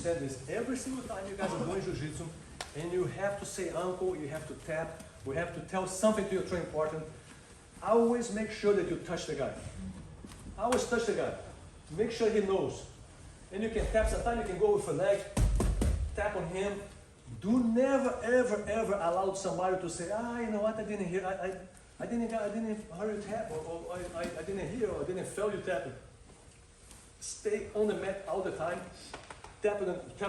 understand this. Every single time you guys are doing jiu-jitsu, and you have to say uncle, you have to tap, we have to tell something to your training partner, always make sure that you touch the guy. Always touch the guy. Make sure he knows. And you can tap, sometimes you can go with a leg, tap on him. Do never, ever, ever allow somebody to say, you know what, I didn't hear, I didn't hear you tap, or I didn't hear, or I didn't feel you tapping. Stay on the mat all the time. Tap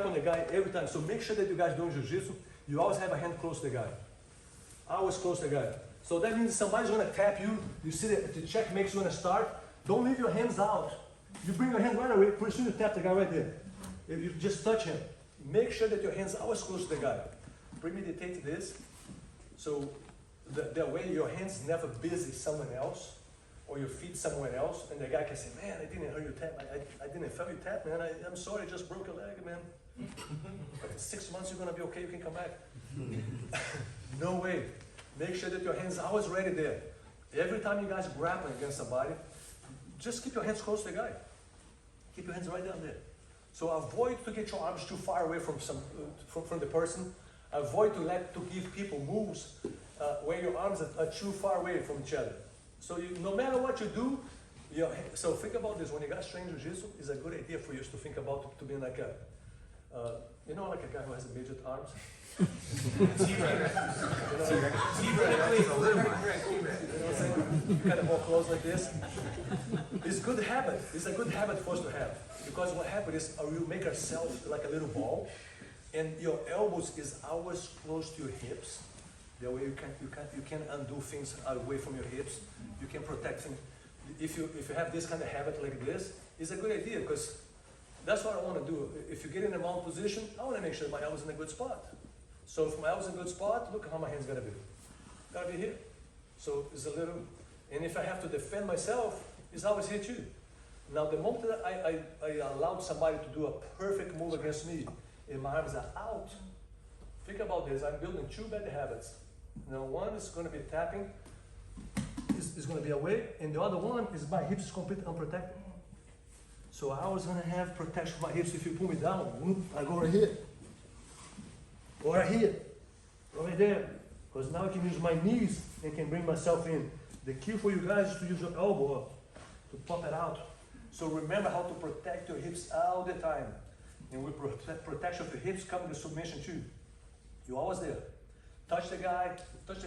on the guy every time. So make sure that you guys doing jiu-jitsu, you always have a hand close to the guy. Always close to the guy. So that means somebody's gonna tap you, you see that the check makes you wanna start, don't leave your hands out. You bring your hand right away, pretty soon you tap the guy right there. If you just touch him, make sure that your hands are always close to the guy. Premeditate this, so that way your hands never busy someone else, or your feet somewhere else, and the guy can say, man, I didn't hear you tap, I didn't feel you tap, man, I'm sorry, I just broke your leg, man. But in 6 months you're gonna be okay, you can come back. No way. Make sure that your hands are always ready there. Every time you guys grapple against somebody, just keep your hands close to the guy. Keep your hands right down there. So avoid to get your arms too far away from the person. Avoid to give people moves where your arms are too far away from each other. So no matter what you do, so think about this. When you guys train jiu-jitsu, it's a good idea for you to think about to being like like a guy who has a midget arms. Kind of more close like this. It's a good habit. It's a good habit for us to have. Because what happens is we make ourselves like a little ball, and your elbows is always close to your hips. That way you can undo things away from your hips. You can protect things. If you have this kind of habit like this, it's a good idea because that's what I want to do. If you get in a mount position, I want to make sure my elbow's in a good spot. So if my elbow's in a good spot, look how my hand's gotta be. Gotta be here. So it's a little, and if I have to defend myself, it's always here too. Now the moment that I allowed somebody to do a perfect move against me, and my arms are out, think about this, I'm building two bad habits. Now one is gonna be tapping, is gonna be away, and the other one is my hips is completely unprotected. So I was gonna have protection for my hips. If you pull me down, I go right here. Or right here. Or right there. Because now I can use my knees and can bring myself in. The key for you guys is to use your elbow to pop it out. So remember how to protect your hips all the time. And with protection of the hips comes the submission too. You're always there. Touch the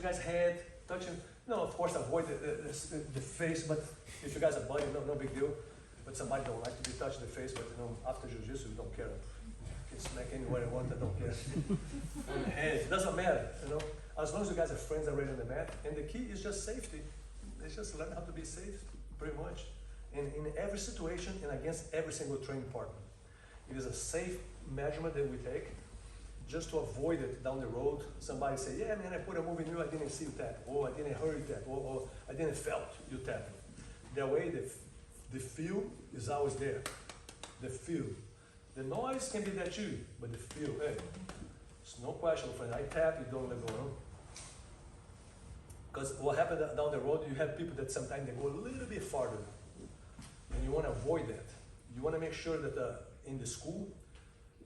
guy's head, touch him. No, of course avoid the face, but if you guys are buddy, no big deal. But somebody don't like to be touched in the face, but after jiu-jitsu, you don't care. You can smack anywhere you want, I don't care. On the head, it doesn't matter, As long as you guys are friends already on the mat. And the key is just safety. It's just learn how to be safe, pretty much. In every situation and against every single training partner. It is a safe measurement that we take just to avoid it down the road. Somebody say, yeah man, I put a move in you, I didn't see you tap, or I didn't hear you tap, or I didn't felt you tapping. That way the feel is always there. The feel. The noise can be there too, but the feel, hey, it's no question, friend. I tap, you don't let go. Because what happens down the road, you have people that sometimes they go a little bit farther. And you want to avoid that. You want to make sure that in the school,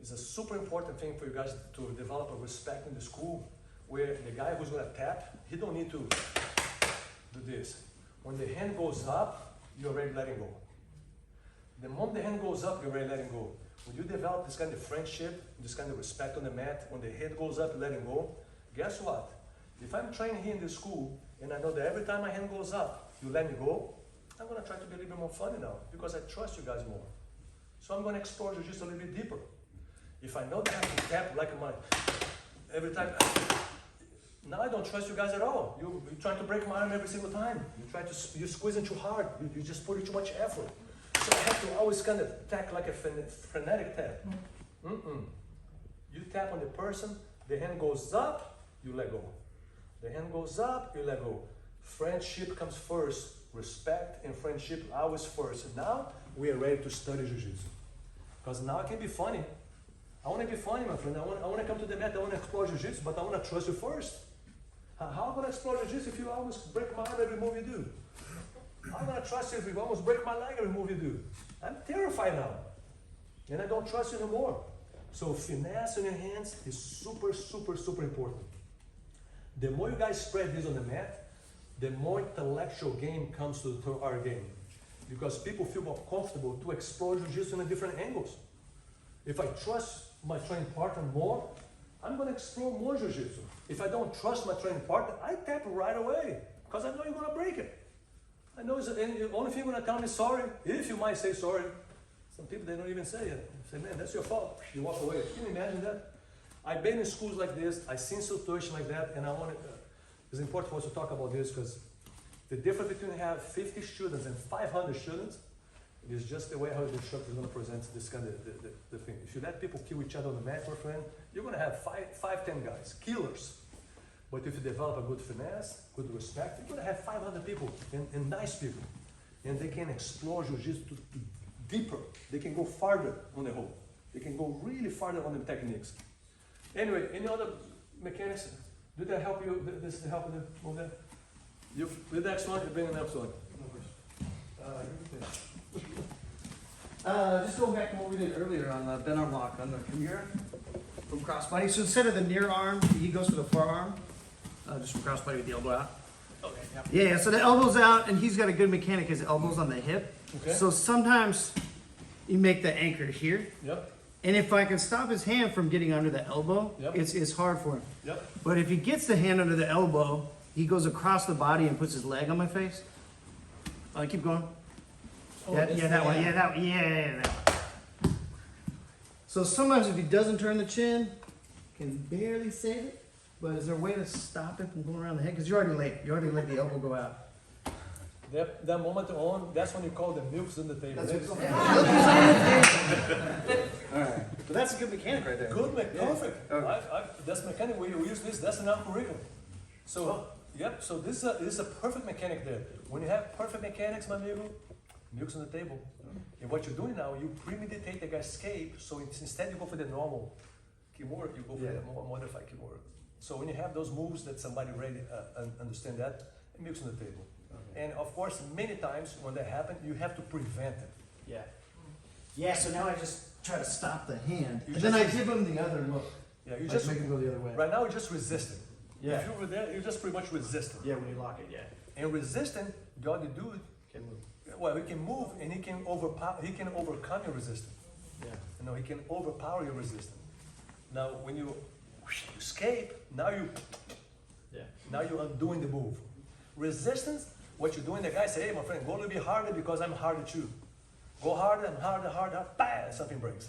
it's a super important thing for you guys to develop a respect in the school, where the guy who's going to tap, he don't need to do this. When the hand goes up, you're already letting go. The moment the hand goes up, you're already letting go. When you develop this kind of friendship, this kind of respect on the mat, when the head goes up, you're letting go, guess what? If I'm training here in the school, and I know that every time my hand goes up, you let me go, I'm going to try to be a little bit more funny now, because I trust you guys more. So I'm going to explore you just a little bit deeper. If I know that I have to tap like every time, now I don't trust you guys at all. You're trying to break my arm every single time. You're squeezing too hard. You just put in too much effort. So I have to always kind of tap like a frenetic tap. You tap on the person, the hand goes up, you let go. The hand goes up, you let go. Friendship comes first. Respect and friendship always first. And now we are ready to study jiu-jitsu. Because now I can be funny. I want to be funny, my friend. I want to come to the mat, I want to explore jiu-jitsu, but I want to trust you first. How am I going to explore jiu-jitsu if you almost break my arm every move you do? I'm going to trust you if you almost break my leg every move you do. I'm terrified now. And I don't trust you no more. So finesse on your hands is super, super, super important. The more you guys spread this on the mat, the more intellectual game comes to our game. Because people feel more comfortable to explore jiu-jitsu in different angles. If I trust my training partner more, I'm going to explore more jiu-jitsu. If I don't trust my training partner, I tap right away because I know you're going to break it. I know, and the only thing you're going to tell me is sorry, if you might say sorry. Some people, they don't even say it. Say, man, that's your fault. You walk away. Can you imagine that? I've been in schools like this, I've seen situations like that, and I want to, it's important for us to talk about this because the difference between have 50 students and 500 students is just the way how the instructor is going to present this kind of the thing. If you let people kill each other on the mat, my friend, you're going to have 10 guys, killers. But if you develop a good finesse, good respect, you're going to have 500 people and nice people. And they can explore jiu-jitsu deeper. They can go farther on the hole. They can go really farther on the techniques. Anyway, any other mechanics? Did that help you? This help with the move there? You with the next one, you bring the next one. Just going back to what we did earlier on the bent arm lock on the Kimura from crossbody. So instead of the near arm, he goes for the forearm, just from crossbody with the elbow out. Okay. Yeah, so the elbow's out, and he's got a good mechanic. His elbow's on the hip. Okay. So sometimes you make the anchor here. Yep. And if I can stop his hand from getting under the elbow, Yep. it's hard for him. Yep. But if he gets the hand under the elbow, he goes across the body and puts his leg on my face. Keep going. Oh, Yeah, that one. Yeah, that one. Yeah, that one. So sometimes if he doesn't turn the chin, can barely save it. But is there a way to stop it from going around the head? Because you're already late. You already let the elbow go out. That moment on, that's when you call the milks on the table. All right. But that's a good mechanic right there. Good, perfect. Okay. That's mechanic. We use this. That's in our curriculum. So, yep. So this is a perfect mechanic there. When you have perfect mechanics, my amigo, milks on the table. And what you're doing now, you premeditate the escape. So instead you go for the normal Kimura, you go for the more modified Kimura. So when you have those moves that somebody already understand that, milks on the table. And of course, many times when that happens, you have to prevent it. Yeah. Yeah, so now I just try to stop the hand. You And then I just- give him the other look. Yeah, you Like just make him go the other way. right now you're just resisting. Yeah. If you were there, you're just pretty much resisting. Yeah, when you lock it, yeah. And resisting, the other dude, Can move. well, he can move and he can overcome your resistance. Yeah. You know, he can overpower your resistance. Now, when you escape, now you're undoing the move. Resistance, what you're doing, the guy say, hey, my friend, go a little bit harder because I'm harder too. Go harder and harder, harder, bam, something breaks.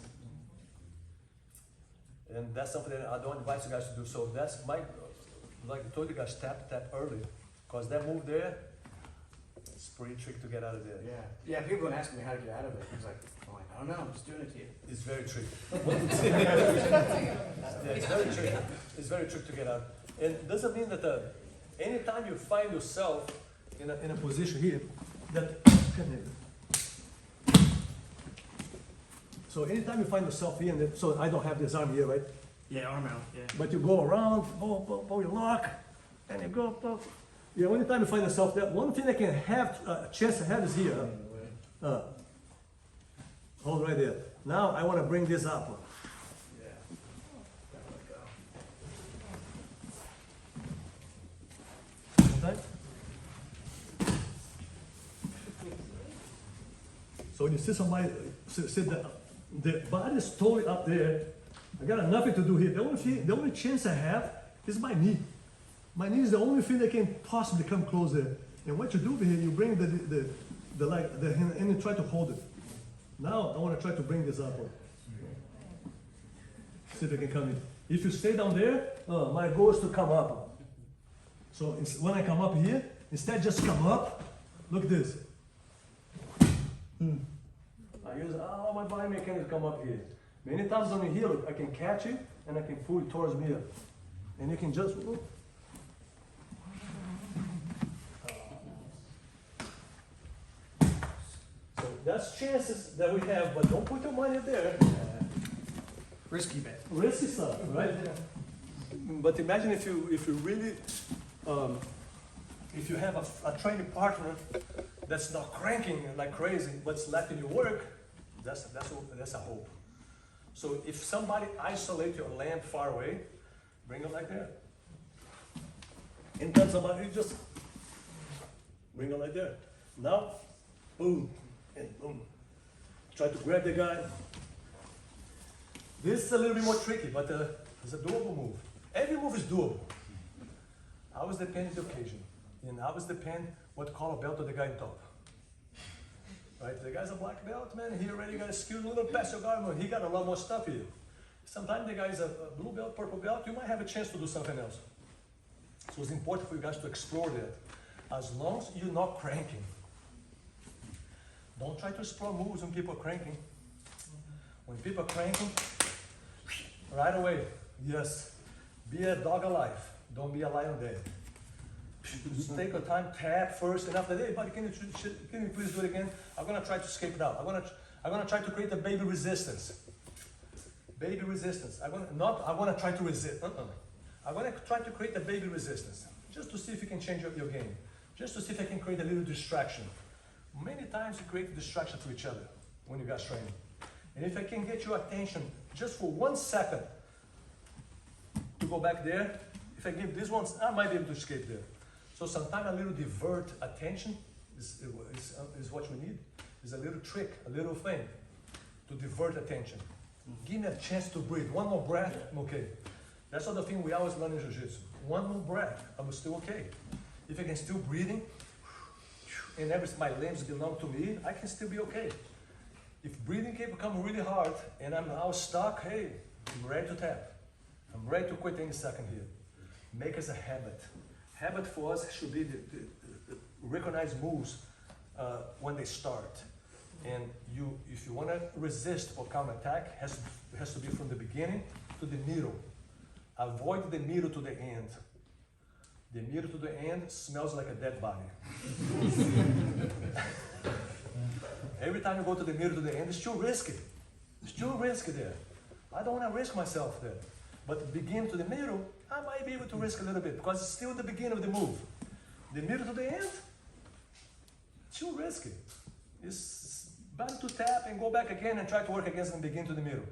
And that's something that I don't advise you guys to do. So that's like I told you guys, tap early. Because that move there, it's pretty tricky to get out of there. Yeah. Yeah, people been asking me how to get out of it. He's like, oh, I don't know, I'm just doing it to you. It's very tricky. Yeah, it's very tricky. It's very tricky to get out. And it doesn't mean that anytime you find yourself in a position here, so anytime you find yourself here, so I don't have this arm here, right? Yeah, arm out, yeah. But you go around, you lock, and you go. Yeah, anytime you find yourself there, one thing that can have a chance to have is here. Hold right there. Now I want to bring this up. Okay? So when you see somebody, see the body is totally up there. I got nothing to do here. The only chance I have is my knee. My knee is the only thing that can possibly come close there. And what you do over here, you bring the hand and you try to hold it. Now I want to try to bring this up. See if I can come in. If you stay down there, my goal is to come up. So when I come up here, instead just come up. Look at this. I use all my body mechanics to come up here. Many times on the heel, I can catch it and I can pull it towards me. And you can just. So that's chances that we have, but don't put your money there. Risky bet. Risky stuff, right? But imagine if you really, if you have a training partner that's not cranking like crazy, but letting you work, that's a hope. So if somebody isolates your land far away, bring them like there. And then somebody, you just bring them like there. Now, boom, and boom. Try to grab the guy. This is a little bit more tricky, but it's a doable move. Every move is doable. I always depend on the occasion. And I always depend what color belt of the guy on top. Right? The guy's a black belt, man. He already got a skill, a little past your guard, he got a lot more stuff here. Sometimes the guy is a blue belt, purple belt, you might have a chance to do something else. So it's important for you guys to explore that. As long as you're not cranking. Don't try to explore moves when people are cranking. When people are cranking, right away, yes, be a dog alive, don't be a lion dead. Just take your time, tap first, and after that, hey buddy, can you please do it again? I'm gonna try to escape it out. I'm gonna try to create a baby resistance. Baby resistance. I wanna try to resist. I'm gonna try to create a baby resistance, just to see if you can change your game, just to see if I can create a little distraction. Many times you create a distraction to each other when you guys training. And if I can get your attention just for 1 second to go back there, if I give this one, I might be able to escape there. So sometimes a little divert attention is what we need. Is a little trick, a little thing to divert attention. Give me a chance to breathe. One more breath, I'm okay. That's the thing we always learn in Jiu-Jitsu. One more breath, I'm still okay. If I can still breathing, and my limbs belong to me, I can still be okay. If breathing can become really hard and I'm now stuck, hey, I'm ready to tap. I'm ready to quit any second here. Make us a habit. Habit for us should be the recognized moves when they start. And if you want to resist or counterattack, it has to be from the beginning to the middle. Avoid the middle to the end. The middle to the end smells like a dead body. Every time you go to the middle to the end, it's too risky. It's too risky there. I don't want to risk myself there. But the beginning to the middle, I might be able to risk a little bit because it's still the beginning of the move. The middle to the end, too risky. It's better to tap and go back again and try to work against the beginning to the middle.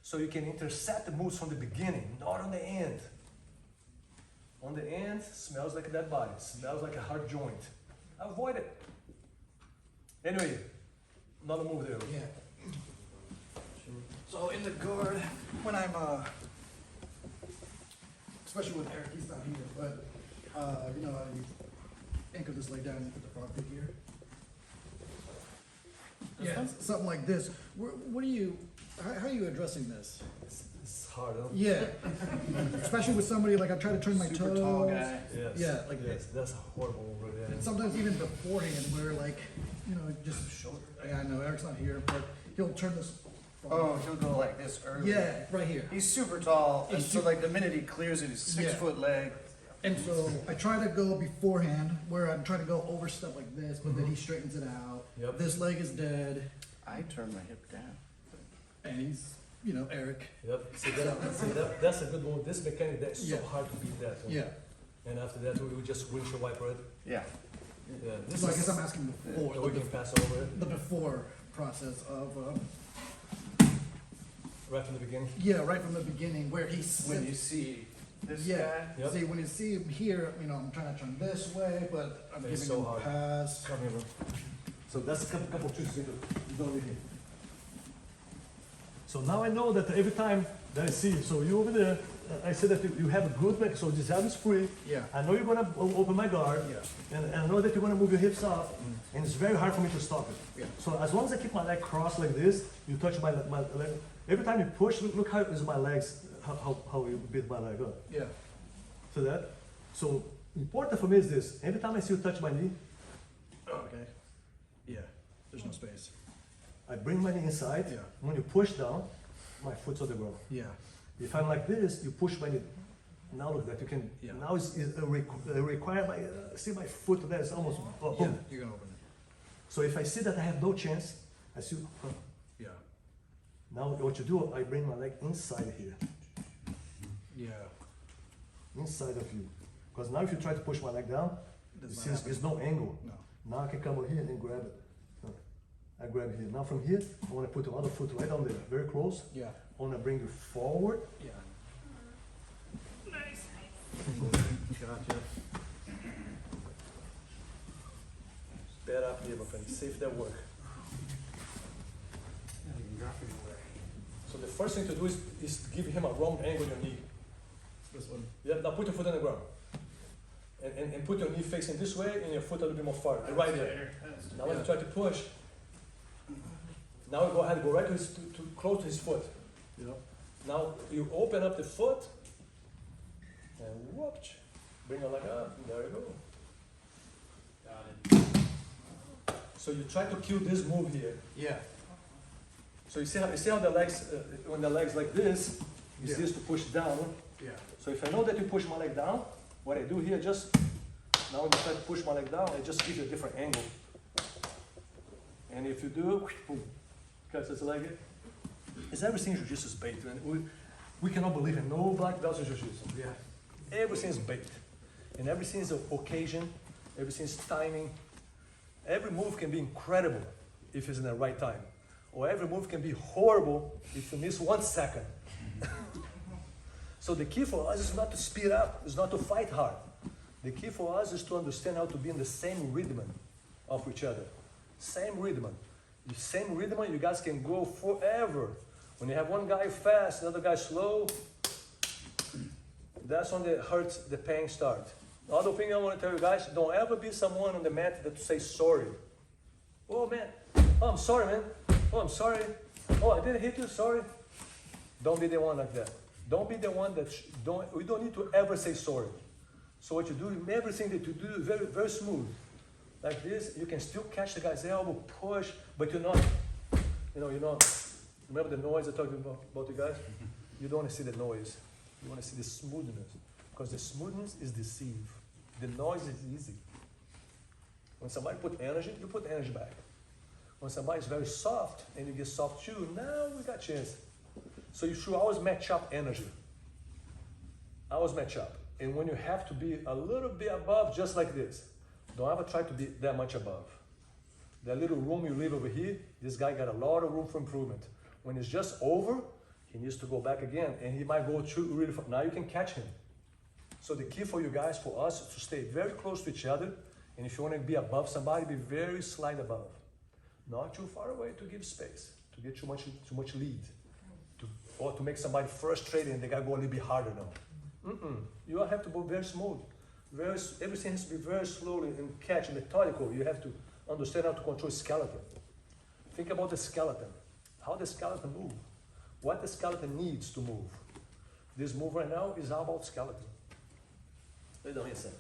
So you can intercept the moves from the beginning, not on the end. On the end, smells like a dead body, smells like a hard joint. Avoid it. Anyway, another move there. Yeah. So in the guard, when I'm, especially with Eric, he's not here, but, you know, you anchor this leg down and put the frog kick here. Yeah, something like this. What are you, how are you addressing this? It's hard, huh? Yeah, especially with somebody, like I try to turn my Super toes. tall guy. Yes. Yeah, like yes, that's a horrible move right there. And sometimes even beforehand, where like, you know, just shoulder. Yeah, I know Eric's not here, but he'll turn this. Oh, he'll go like this early. Yeah, right here. He's super tall, and He's so like the minute he clears it, he's 6 Yeah. foot leg. And so I try to go beforehand, where I'm trying to go over stuff like this, but then he straightens it out. Yep. This leg is dead, I turn my hip down. and he's, you know, Eric. Yep. That's a good move. This mechanic, that's so Yeah. hard to beat that one. Yeah. And after that, we would just windshield wiper it. Yeah. Yeah. This So I is, guess I'm asking before, we can pass over it the before process of, right from the beginning. yeah, right from the beginning, where he's. When you see this Yeah. guy, Yep. See, when you see him here, you know, I'm trying to turn this way, but I'm It's giving so him hard. a pass. Come here, bro. So that's a couple tricks you don't really need. So now I know that every time that I see you, so you over there, I see that you have a good neck, so this arm is free. Yeah. I know you're gonna open my guard, Yeah. and I know that you're gonna move your hips up, and it's very hard for me to stop it. Yeah. So as long as I keep my leg crossed like this, you touch my leg. Every time you push, look how is my legs, how you beat my leg up. Yeah. So that, so important for me is this. Every time I see you touch my knee, Okay. Yeah. There's no space. I bring my knee inside. Yeah. When you push down, my foot's on the ground. Yeah. If I'm like this, you push my knee. Now look that you can. Yeah. Now it's require my see my foot there. It's almost boom. Yeah. You're gonna open it. So if I see that I have no chance, I see. Yeah. Now what you do? I bring my leg inside here, Yeah. inside of you. Because now if you try to push my leg down, you Does see not there's no angle. No. Now I can come over here and grab it. I grab it here. Now from here, I want to put the other foot right down there, very close. Yeah. wanna bring you forward. Yeah. Nice. Gotcha. Better up here, my friend. See if that work. So the first thing to do is give him a wrong angle on your knee. This one. Yeah, now put your foot on the ground. And put your knee facing this way and your foot a little bit more forward. And right there. Now when you try to push, now go ahead and go right to close to his foot. Yep. Now you open up the foot and whoop, bring your leg up, and there you go. Got it. So you try to kill this move here. Yeah. So you see how the legs, when the leg's like this, you Yeah. see this to push down. Yeah. So if I know that you push my leg down, what I do here, just, now when you try to push my leg down, I just give you a different angle. And if you do, boom, catch this leg here. It's everything in Jiu-Jitsu is bait, and we cannot believe in no black belts in Jiu-Jitsu. Yeah. Everything is bait. And everything is an occasion, everything is timing. Every move can be incredible if it's in the right time. Or every move can be horrible if you miss 1 second. So the key for us is not to speed up, is not to fight hard. The key for us is to understand how to be in the same rhythm of each other. Same rhythm. The same rhythm, you guys can go forever. When you have one guy fast, the other guy slow, that's when the hurts, the pain starts. The other thing I want to tell you guys, don't ever be someone on the mat that says sorry. Oh man, oh I'm sorry man, oh I'm sorry, oh I didn't hit you, sorry. Don't be the one like that. Don't be the one that, we don't need to ever say sorry. So what you do, everything that you do is very, very smooth. Like this, you can still catch the guy's elbow, push, but you're not, remember the noise I talked about you guys? You don't want to see the noise. You want to see the smoothness. Because the smoothness is deceive. The noise is easy. When somebody put energy, you put energy back. When somebody is very soft, and you get soft too, now we got chance. So you should always match up energy. Always match up. And when you have to be a little bit above, just like this, don't ever try to be that much above. That little room you leave over here, this guy got a lot of room for improvement. When it's just over, he needs to go back again, and he might go too really far. Now you can catch him. So the key for you guys, for us, is to stay very close to each other, and if you want to be above somebody, be very slight above. Not too far away to give space, to get too much lead, or to make somebody frustrated and the guy go a little bit harder now. You have to go very smooth. Everything has to be very slowly and catch, methodical. You have to understand how to control skeleton. Think about the skeleton. How the skeleton moves. What the skeleton needs to move. This move right now is all about skeleton. Lay down here, son.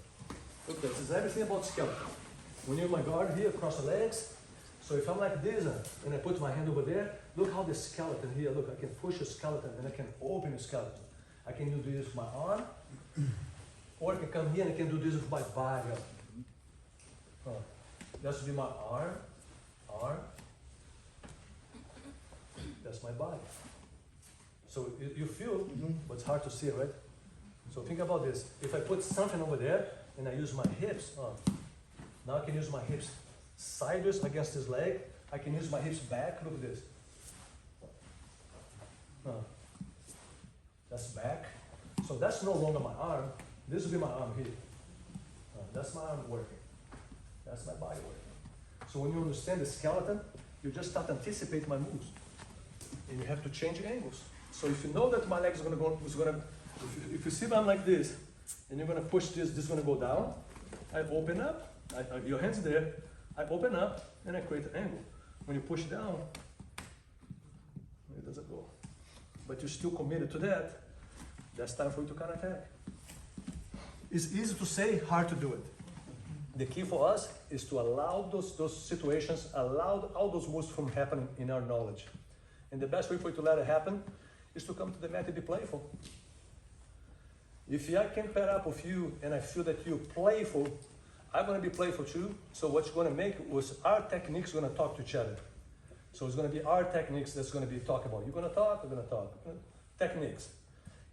Look, this is everything about skeleton. When you're in my guard here, across the legs. So if I'm like this, and I put my hand over there, look how the skeleton here, look, I can push a skeleton and I can open a skeleton. I can do this with my arm, or I can come here and I can do this with my body. That should be my arm. That's my body. So you feel, but it's hard to see, right? So think about this. If I put something over there and I use my hips, now I can use my hips sideways against this leg. I can use my hips back. Look at this. That's back. So that's no longer my arm. This will be my arm here. That's my arm working. That's my body working. So when you understand the skeleton, you just start to anticipate my moves. And you have to change angles. So if you know that my leg is going to go, if you see I'm like this, and you're going to push this is going to go down, I open up, your hands there, I open up, and I create an angle. When you push down, it doesn't go. But you're still committed to that, that's time for you to counterattack. It's easy to say, hard to do it. The key for us is to allow those situations, allow all those moves from happening in our knowledge. And the best way for you to let it happen is to come to the mat and be playful. If I can pair up with you and I feel that you're playful, I'm going to be playful too. So what you're going to make was our techniques going to talk to each other. So it's going to be our techniques that's going to be talking about. You're going to talk, we're going to talk. Techniques.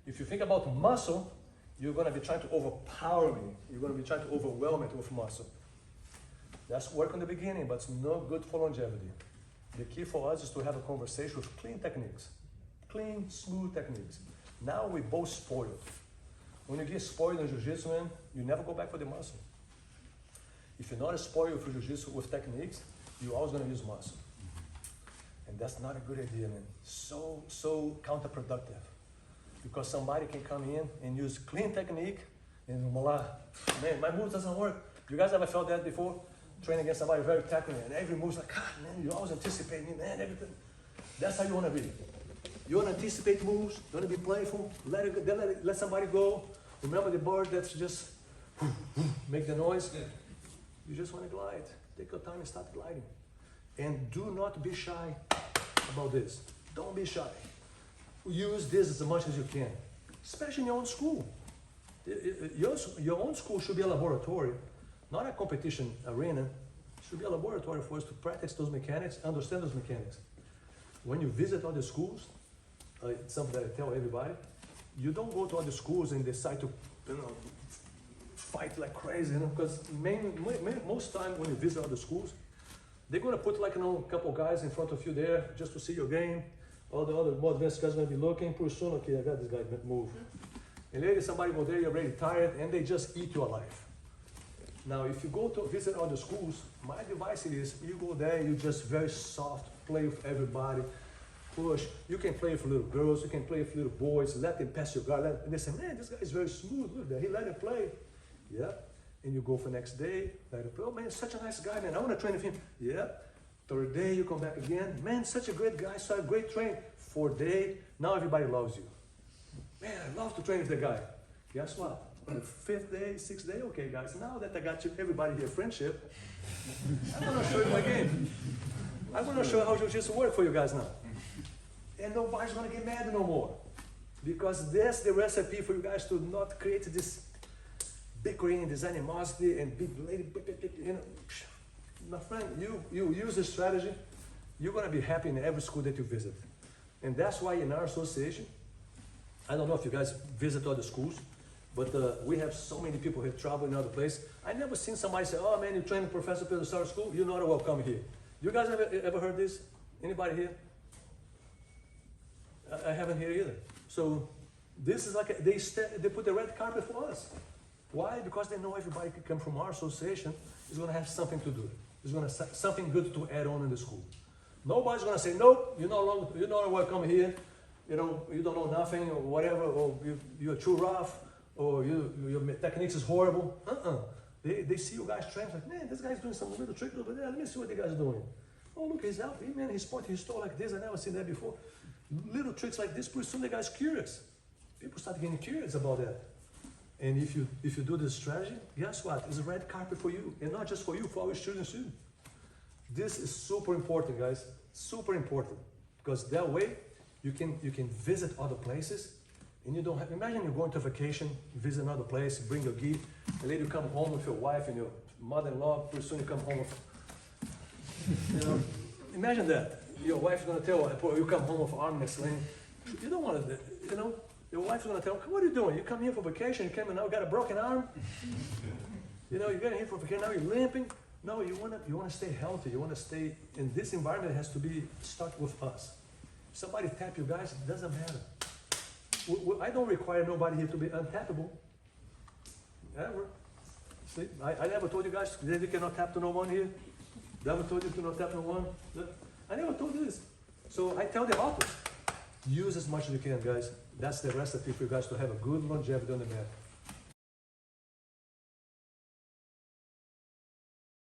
If you think about muscle, you're going to be trying to overpower me. You're going to be trying to overwhelm it with muscle. That's work in the beginning, but it's no good for longevity. The key for us is to have a conversation with clean techniques. Clean, smooth techniques. Now we both spoiled. When you get spoiled in Jiu-Jitsu, man, you never go back for the muscle. If you're not spoiled for Jiu-Jitsu with techniques, you're always gonna use muscle. And that's not a good idea, man. So counterproductive. Because somebody can come in and use clean technique and voila, man, my move doesn't work. You guys ever felt that before? Training against somebody very technical and every move's like, God, man, you always anticipate me, man, everything. That's how you wanna be. You wanna anticipate moves, you wanna be playful, let it go, then let somebody go. Remember the bird that's just make the noise? You just wanna glide. Take your time and start gliding. And do not be shy about this. Don't be shy. Use this as much as you can, especially in your own school. Your own school should be a laboratory, not a competition arena. It should be a laboratory for us to practice those mechanics, understand those mechanics. When you visit other schools, it's something that I tell everybody, you don't go to other schools and decide to, fight like crazy, because most time when you visit other schools, they're gonna put like, a couple guys in front of you there just to see your game. All the other more advanced guys are gonna be looking, pretty soon, okay, I got this guy move. And later somebody go there, you're already tired, and they just eat your life. Now, if you go to visit other schools, my advice is, you go there, you just very soft, play with everybody, push. You can play with little girls, you can play with little boys, let them pass your guard, and they say, man, this guy is very smooth, look there, he let him play. Yeah, and you go for next day, let him play, oh man, such a nice guy, man, I wanna train with him. Yeah, third day, you come back again, man, such a great guy, so a great train. Fourth day, now everybody loves you. Man, I love to train with the guy. Guess what? On the fifth day, sixth day, okay guys, now that I got you, everybody here, friendship, I'm gonna show you my game. I'm gonna show you how Jiu-Jitsu works for you guys now. And nobody's gonna get mad no more. Because that's the recipe for you guys to not create this bickering, this animosity, and big lady, my friend, you use this strategy, you're gonna be happy in every school that you visit. And that's why in our association, I don't know if you guys visit other schools, but we have so many people who travel in other places. I never seen somebody say, oh man, you train at Professor Pedro Sauer school, you're not welcome here. You guys ever heard this? Anybody here? I haven't here either. So this is like, they put the red carpet for us. Why? Because they know everybody can come from our association is gonna have something to do. It's gonna something good to add on in the school. Nobody's gonna say, nope, you're not welcome here. You don't know nothing or whatever, or you're too rough, or your techniques is horrible. They see you guys train, like, man, this guy's doing some little trick over there. Let me see what the guy's doing. Oh, look, he's out. Hey, man, he's pointing his toe like this. I never seen that before. Little tricks like this, pretty soon the guy's curious. People start getting curious about that. And if you do this strategy, guess what? It's a red carpet for you, and not just for you, for our students too. This is super important, guys. Super important, because that way you can visit other places, and you don't have. Imagine you're going to vacation, visit another place, bring your gi, and later you come home with your wife and your mother-in-law. Pretty soon you come home with, imagine that. Your wife's gonna tell you come home with arm in a sling. You don't want to, Your wife's gonna tell, what are you doing? You come here for vacation, you came and now got a broken arm? You get here for vacation, now you're limping? No, you wanna stay healthy, you wanna stay in this environment. It has to be start with us. If somebody tap you guys, it doesn't matter. I don't require nobody here to be untappable. Ever. See, I never told you guys that you cannot tap to no one here. Never told you to not tap no one. I never told you this. So I tell the authors, use as much as you can, guys. That's the recipe for you guys to have a good longevity on the mat.